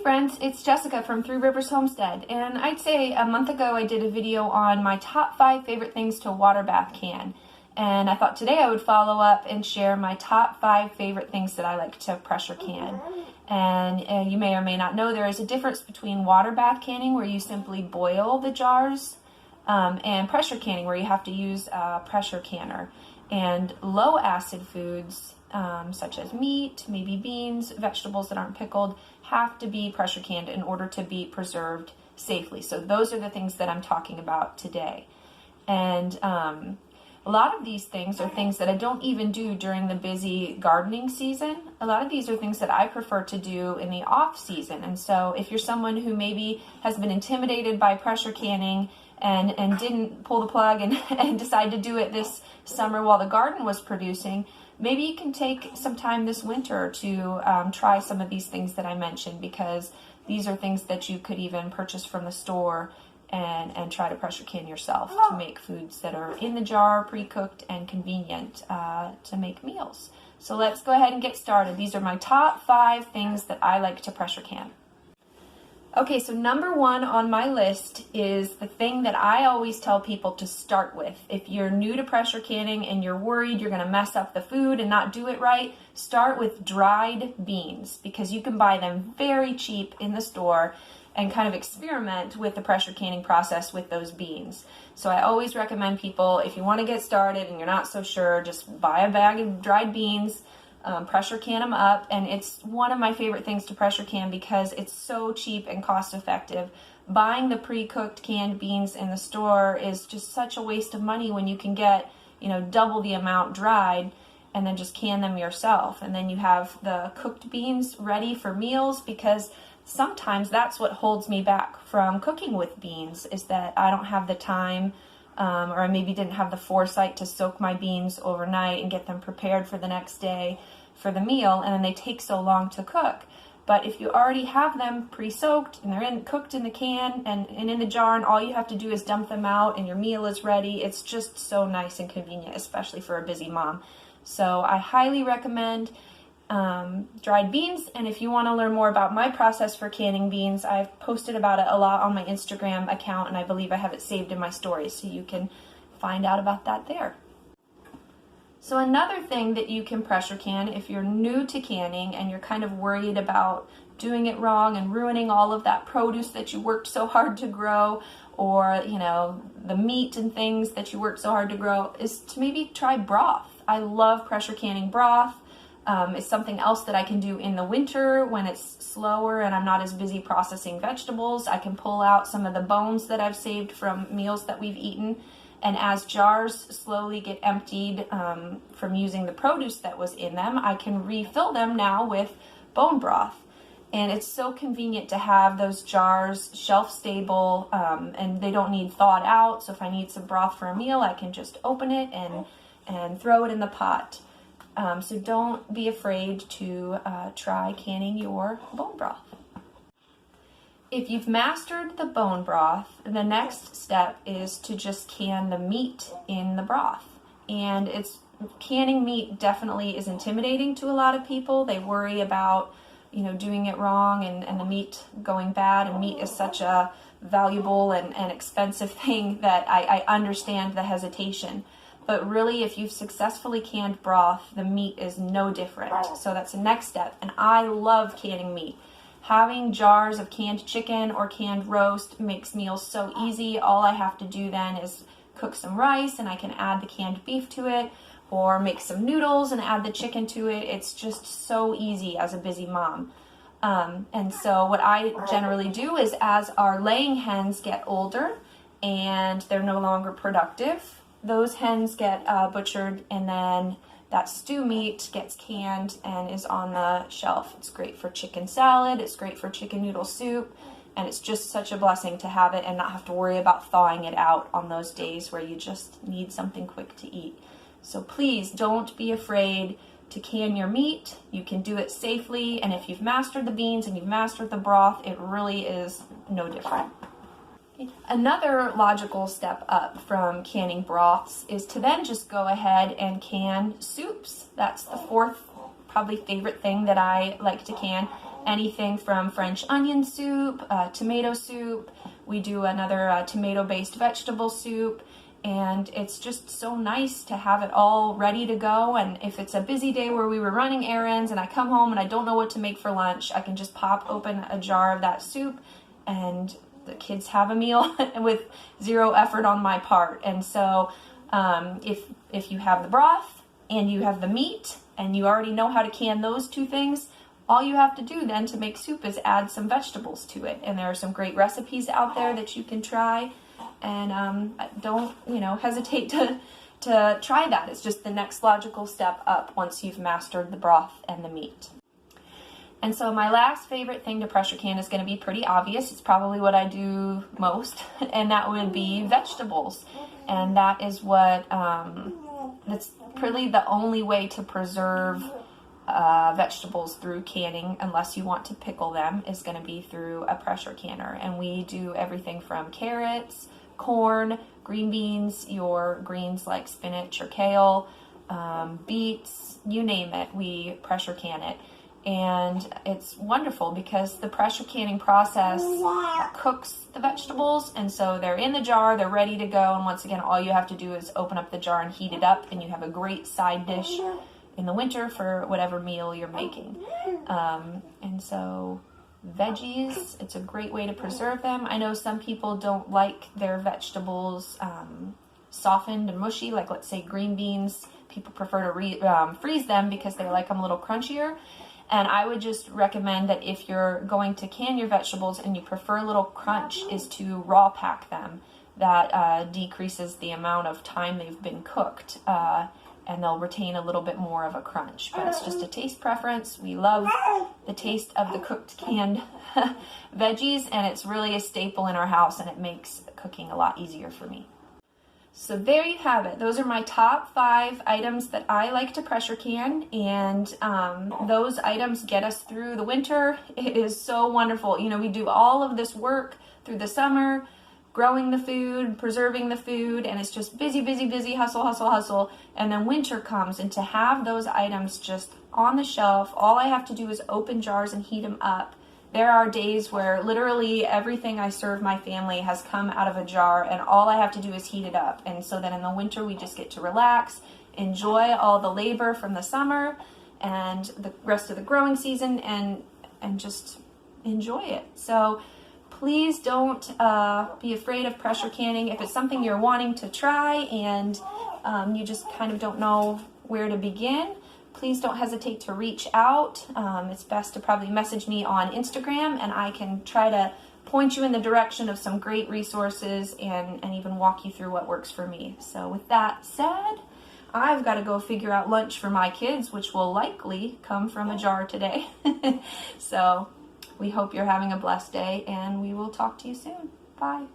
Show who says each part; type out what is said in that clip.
Speaker 1: friends, it's Jessica from Three Rivers Homestead, and I'd say a month ago I did a video on my top 5 favorite things to water bath can, and I thought today I would follow up and share my top 5 favorite things that I like to pressure can. And you may or may not know there is a difference between water bath canning, where you simply boil the jars, and pressure canning, where you have to use a pressure canner. And low acid foods, such as meat, maybe beans, vegetables that aren't pickled, have to be pressure canned in order to be preserved safely. So those are the things that I'm talking about today. And a lot of these things are things that I don't even do during the busy gardening season. A lot of these are things that I prefer to do in the off season. And so if you're someone who maybe has been intimidated by pressure canning and didn't pull the plug and decide to do it this summer while the garden was producing, maybe you can take some time this winter to try some of these things that I mentioned, because these are things that you could even purchase from the store and try to pressure can yourself to make foods that are in the jar, pre-cooked, and convenient to make meals. So let's go ahead and get started. These are my top 5 things that I like to pressure can. Okay, so number 1 on my list is the thing that I always tell people to start with. If you're new to pressure canning and you're worried you're going to mess up the food and not do it right, start with dried beans, because you can buy them very cheap in the store and kind of experiment with the pressure canning process with those beans. So I always recommend people, if you want to get started and you're not so sure, just buy a bag of dried beans, pressure can them up, and it's one of my favorite things to pressure can because it's so cheap and cost effective. Buying the pre-cooked canned beans in the store is just such a waste of money when you can get, double the amount dried and then just can them yourself. And then you have the cooked beans ready for meals, because sometimes that's what holds me back from cooking with beans, is that I don't have the time, or I maybe didn't have the foresight to soak my beans overnight and get them prepared for the next day for the meal, and then they take so long to cook. But if you already have them pre-soaked and they're cooked in the can and in the jar, and all you have to do is dump them out and your meal is ready, it's just so nice and convenient, especially for a busy mom. So I highly recommend dried beans. And if you want to learn more about my process for canning beans, I've posted about it a lot on my Instagram account, and I believe I have it saved in my stories, so you can find out about that there. So another thing that you can pressure can if you're new to canning and you're kind of worried about doing it wrong and ruining all of that produce that you worked so hard to grow, or the meat and things that you worked so hard to grow, is to maybe try broth. I love pressure canning broth. It's something else that I can do in the winter when it's slower and I'm not as busy processing vegetables. I can pull out some of the bones that I've saved from meals that we've eaten, and as jars slowly get emptied from using the produce that was in them, I can refill them now with bone broth. And it's so convenient to have those jars shelf stable, and they don't need thawed out. So if I need some broth for a meal, I can just open it and throw it in the pot. So don't be afraid to try canning your bone broth. If you've mastered the bone broth, the next step is to just can the meat in the broth. And canning meat definitely is intimidating to a lot of people. They worry about, doing it wrong and the meat going bad. And meat is such a valuable and expensive thing that I understand the hesitation. But really, if you've successfully canned broth, the meat is no different. So that's the next step. And I love canning meat. Having jars of canned chicken or canned roast makes meals so easy. All I have to do then is cook some rice and I can add the canned beef to it, or make some noodles and add the chicken to it. It's just so easy as a busy mom. And so what I generally do is, as our laying hens get older and they're no longer productive, those hens get butchered, and then that stew meat gets canned and is on the shelf. It's great for chicken salad, it's great for chicken noodle soup, and it's just such a blessing to have it and not have to worry about thawing it out on those days where you just need something quick to eat. So please don't be afraid to can your meat. You can do it safely, and if you've mastered the beans and you've mastered the broth, it really is no different. Another logical step up from canning broths is to then just go ahead and can soups. That's the 4th probably favorite thing that I like to can. anything from French onion soup, tomato soup. We do another tomato-based vegetable soup. And it's just so nice to have it all ready to go. And if it's a busy day where we were running errands and I come home and I don't know what to make for lunch, I can just pop open a jar of that soup and the kids have a meal with zero effort on my part. And so if you have the broth and you have the meat and you already know how to can those two things, all you have to do then to make soup is add some vegetables to it. And there are some great recipes out there that you can try. And don't, hesitate to try that. It's just the next logical step up once you've mastered the broth and the meat. And so my last favorite thing to pressure can is going to be pretty obvious. It's probably what I do most, and that would be vegetables. And that is what, that's really the only way to preserve vegetables through canning, unless you want to pickle them, is going to be through a pressure canner. And we do everything from carrots, corn, green beans, your greens like spinach or kale, beets, you name it, we pressure can it. And it's wonderful because the pressure canning process cooks the vegetables, and so they're in the jar, they're ready to go, and once again all you have to do is open up the jar and heat it up, and you have a great side dish in the winter for whatever meal you're making. And so veggies, it's a great way to preserve them. I know some people don't like their vegetables softened and mushy, like let's say green beans. People prefer to freeze them because they like them a little crunchier. And I would just recommend that if you're going to can your vegetables and you prefer a little crunch, is to raw pack them. That decreases the amount of time they've been cooked. And they'll retain a little bit more of a crunch. But it's just a taste preference. We love the taste of the cooked canned veggies, and it's really a staple in our house, and it makes cooking a lot easier for me. So there you have it. Those are my top 5 items that I like to pressure can, and those items get us through the winter. It is so wonderful. We do all of this work through the summer, growing the food, preserving the food, and it's just busy, busy, busy, hustle, hustle, hustle. And then winter comes, and to have those items just on the shelf, all I have to do is open jars and heat them up. There are days where literally everything I serve my family has come out of a jar, and all I have to do is heat it up. And so then in the winter, we just get to relax, enjoy all the labor from the summer and the rest of the growing season, and just enjoy it. So please don't be afraid of pressure canning. If it's something you're wanting to try and you just kind of don't know where to begin, please don't hesitate to reach out. It's best to probably message me on Instagram, and I can try to point you in the direction of some great resources and even walk you through what works for me. So with that said, I've got to go figure out lunch for my kids, which will likely come from a jar today. So we hope you're having a blessed day, and we will talk to you soon. Bye.